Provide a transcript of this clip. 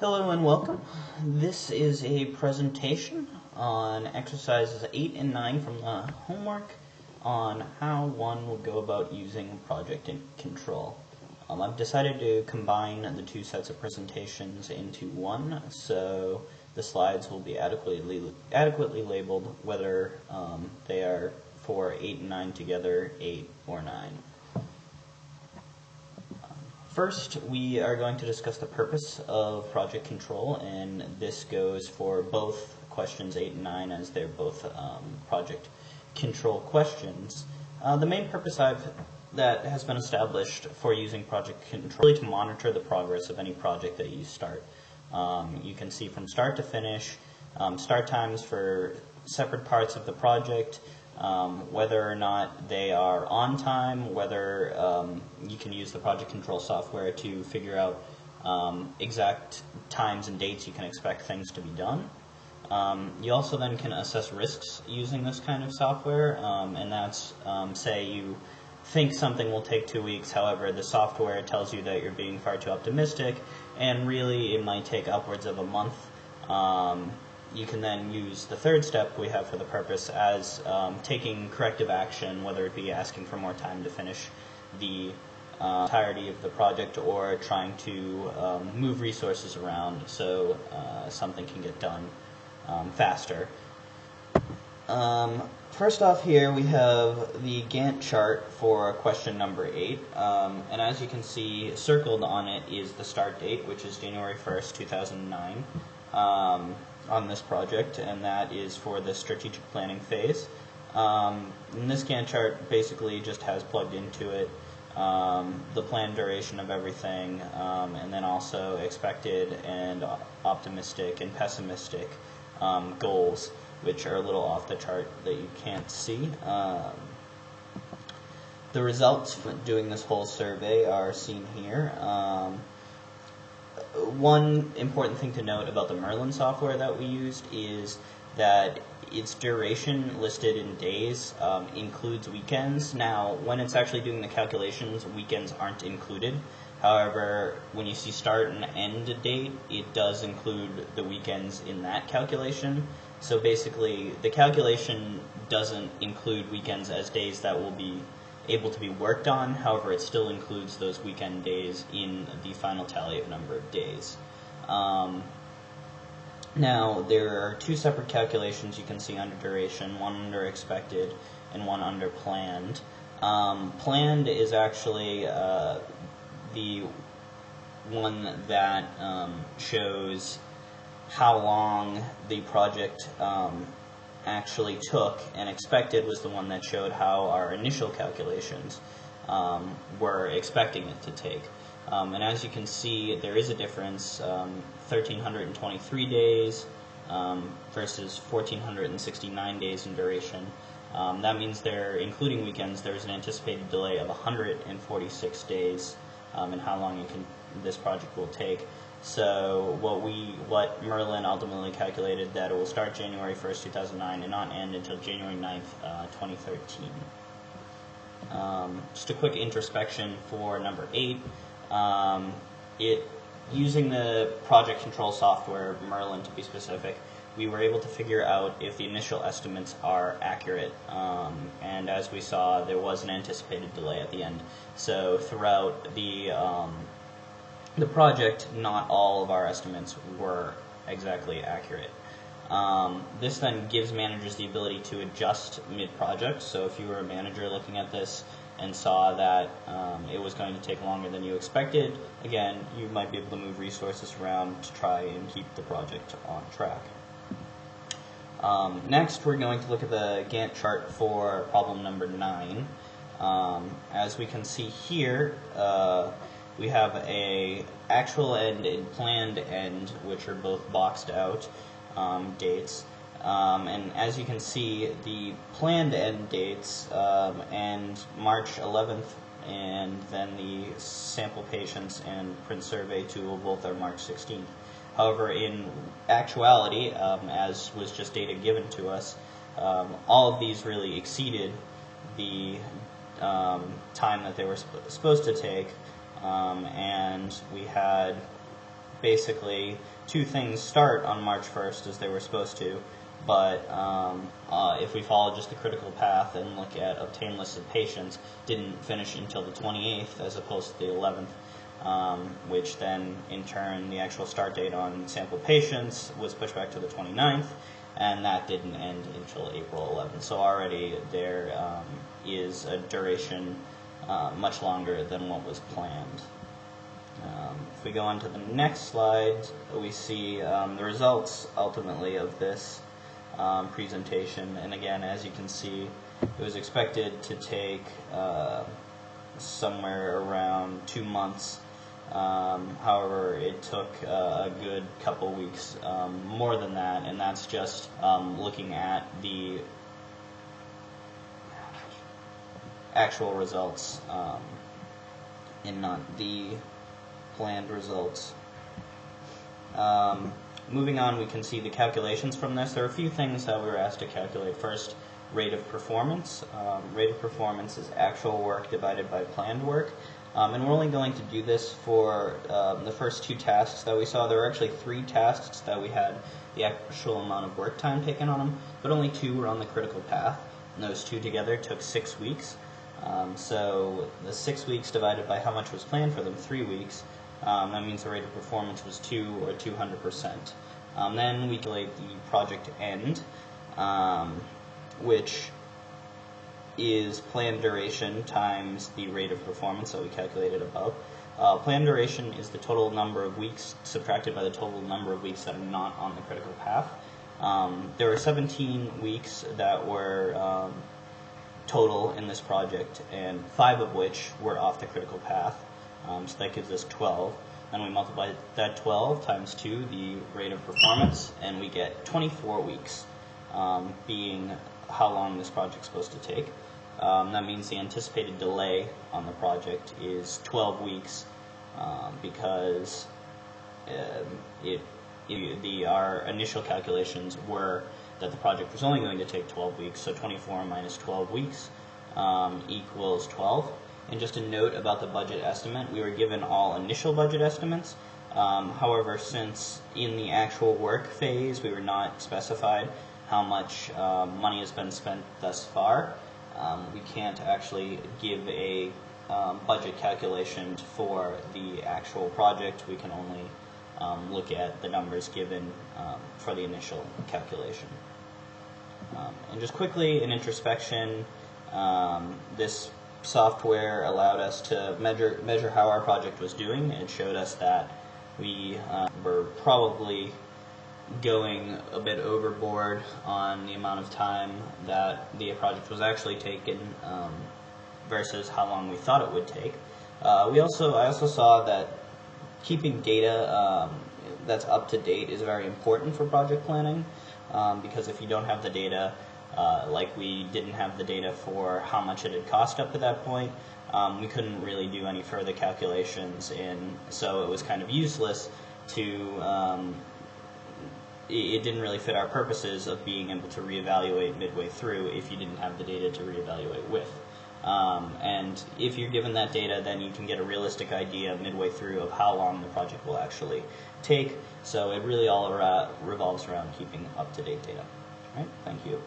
Hello and welcome. This is a presentation on exercises 8 and 9 from the homework on how one would go about using project control. I've decided to combine the two sets of presentations into one, so the slides will be adequately labeled whether they are for 8 and 9 together, 8 or 9. First, we are going to discuss the purpose of project control, and this goes for both questions 8 and 9 as they're both project control questions. The main purpose that has been established for using project control is to monitor the progress of any project that you start. You can see from start to finish, start times for separate parts of the project, whether or not they are on time, whether you can use the project control software to figure out exact times and dates you can expect things to be done. You also then can assess risks using this kind of software, and that's, say you think something will take 2 weeks, however the software tells you that you're being far too optimistic, and really it might take upwards of a month. You can then use the third step we have for the purpose as taking corrective action, whether it be asking for more time to finish the entirety of the project or trying to move resources around so something can get done faster. First off here we have the Gantt chart for question number 8, and as you can see circled on it is the start date, which is January 1st, 2009. On this project, and that is for the strategic planning phase. And this Gantt chart basically just has plugged into it the planned duration of everything, and then also expected and optimistic and pessimistic goals, which are a little off the chart that you can't see. The results for doing this whole survey are seen here. One important thing to note about the Merlin software that we used is that its duration listed in days includes weekends. Now, when it's actually doing the calculations, weekends aren't included. However, when you see start and end date, it does include the weekends in that calculation. So basically, the calculation doesn't include weekends as days that will be able to be worked on. However, it still includes those weekend days in the final tally of number of days. Now, there are two separate calculations you can see under duration, one under expected and one under planned. Planned is actually the one that shows how long the project actually took, and expected was the one that showed how our initial calculations were expecting it to take. And as you can see, there is a difference, 1,323 days versus 1,469 days in duration. That means including weekends, there's an anticipated delay of 146 days in how long this project will take. So what Merlin ultimately calculated that it will start January 1st, 2009 and not end until January 9th, 2013. Just a quick introspection for number 8. Using the project control software, Merlin to be specific, we were able to figure out if the initial estimates are accurate, and as we saw, there was an anticipated delay at the end. So throughout the project, not all of our estimates were exactly accurate. This then gives managers the ability to adjust mid-project. So if you were a manager looking at this and saw that it was going to take longer than you expected, again, you might be able to move resources around to try and keep the project on track. Next, we're going to look at the Gantt chart for problem number 9. As we can see here, we have a actual end and planned end, which are both boxed out dates. And as you can see, the planned end dates end March 11th, and then the sample patients and print survey tool both are March 16th. However, in actuality, as was just data given to us, all of these really exceeded the time that they were supposed to take, and we had basically two things start on March 1st as they were supposed to, but if we follow just the critical path and look at obtain listed patients, didn't finish until the 28th as opposed to the 11th, which then in turn the actual start date on sample patients was pushed back to the 29th, and that didn't end until April 11th. So already there is a duration much longer than what was planned. If we go on to the next slide, we see the results ultimately of this presentation. And again, as you can see, it was expected to take somewhere around 2 months. However, it took a good couple weeks more than that, and that's just looking at the actual results and not the planned results. Moving on, we can see the calculations from this. There are a few things that we were asked to calculate. First, rate of performance. Rate of performance is actual work divided by planned work. And we're only going to do this for the first two tasks that we saw. There were actually 3 tasks that we had the actual amount of work time taken on them, but only 2 were on the critical path. And those 2 together took 6 weeks. So the 6 weeks divided by how much was planned for them, 3 weeks, that means the rate of performance was 2 or 200%. Then we calculate the project end, which is planned duration times the rate of performance that we calculated above. Planned duration is the total number of weeks subtracted by the total number of weeks that are not on the critical path. There were 17 weeks that were total in this project, and 5 of which were off the critical path. So that gives us 12. And we multiply that 12 times 2, the rate of performance, and we get 24 weeks, being how long this project is supposed to take. That means the anticipated delay on the project is 12 weeks because our initial calculations were that the project was only going to take 12 weeks, so 24 minus 12 weeks equals 12. And just a note about the budget estimate, we were given all initial budget estimates. However, since in the actual work phase we were not specified how much money has been spent thus far, we can't actually give a budget calculation for the actual project. We can only look at the numbers given for the initial calculation. And just quickly, in introspection, this software allowed us to measure how our project was doing. It showed us that we were probably going a bit overboard on the amount of time that the project was actually taken versus how long we thought it would take. I also saw that keeping data that's up to date is very important for project planning, because if you don't have the data, like we didn't have the data for how much it had cost up to that point, we couldn't really do any further calculations, and so it was kind of useless to, it didn't really fit our purposes of being able to reevaluate midway through if you didn't have the data to reevaluate with. And if you're given that data, then you can get a realistic idea midway through of how long the project will actually take. So it really all revolves around keeping up-to-date data. All right, thank you.